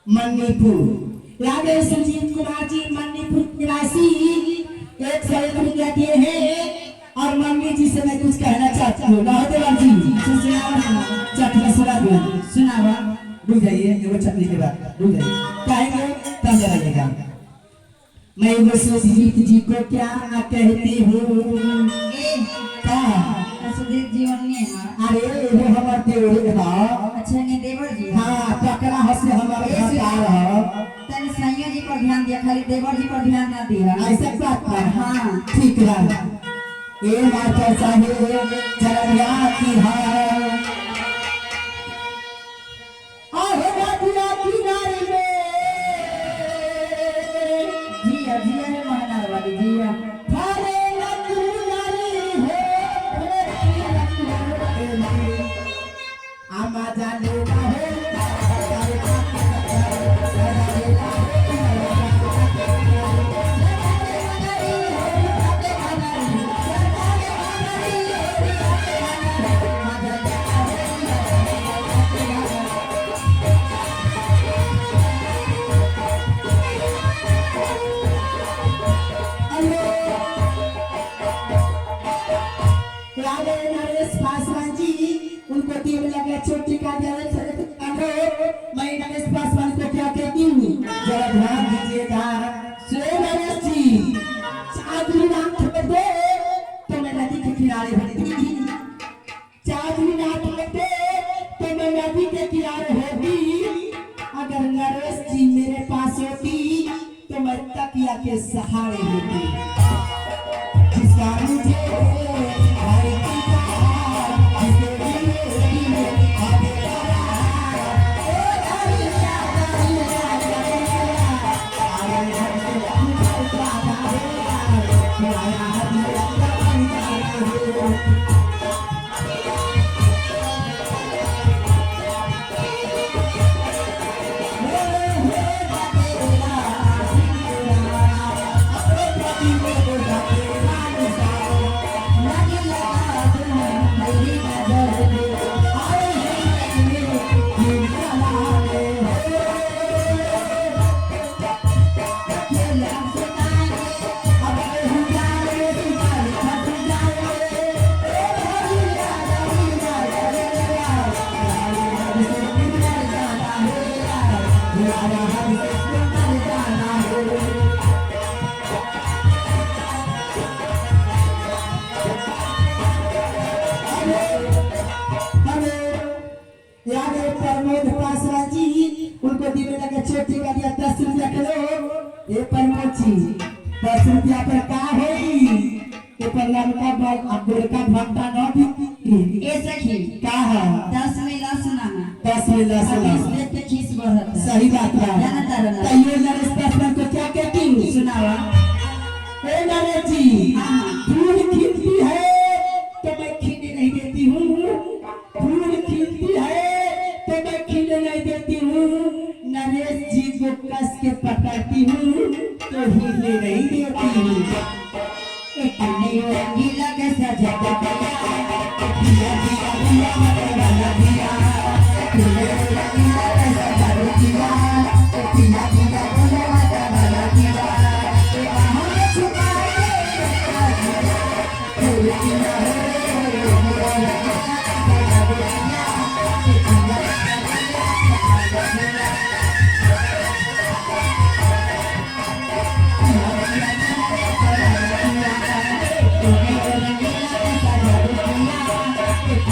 मणिपुर राधे सुजीत कुमार जी मणिपुर निवासी 101 रुपया दिए हैं। और मम्मी जी से मैं कुछ कहना चाहती हूँ। राधेवाल जी चटनी सुना दो, सुनावा रुक जाइए, वो चटनी के बाद रुक जाइए, कहेंगे तब जाइएगा। मैं वो सुजीत जी को क्या कहती हूँ, सुधीर जीवन में है। अरे वो हमारे देवर है। अच्छा ने देवर जी। हाँ पकड़ा हंसे हमारे घर है। तने सैया जी पर ध्यान दिया, खाली देवर जी पर ध्यान ना दिया। ऐसा बात है। हाँ ठीक है। ये बात ऐसा है चरनिया की है। और रातिया किनारे में जिया जिया रे महनार वाली जिया। थारे लकुनारी हो आमा जाने ना हो। उनको टीम लगे छोटी का मैं नरेश पासवान को क्या कहती हूँ, जरा ध्यान दीजिएगा। नरेश जी चादरी नाम छोड़ दो तो मैं नदी के किनारे होती, चादरी नाम छोड़ दो तो मैं नदी के किनारे होती। अगर नरेश जी मेरे पास होती तो मैं तकिया के सहारे होती। जिसका मुझे Happy प्रमोद पासवान जी उनको दिए लगे चोटी का दिया 10 रुपया किलो। ये प्रमोद जी 10 रुपया पर का होगी? ये पर लड़का बल अब्दुल का भट्टा न भी ए सखी का है 10 में ला सुनाना 10 में ला सुना। इस देख के खीस बढ़त है। सही बात है। जानता रहना। तो ये नरेश पासवान को क्या कहती हूँ? सुनावा ए नरेश जी हाँ। फूल खिलती है तो मैं खिलने नहीं देती हूँ। फूल खिलती है तो मैं खिलने नहीं देती हूँ। नरेश जी को कस के पकड़ती हूँ तो हिलने नहीं देती हूँ। इतने रंगीला के सजा के दिया दिया दिया दिया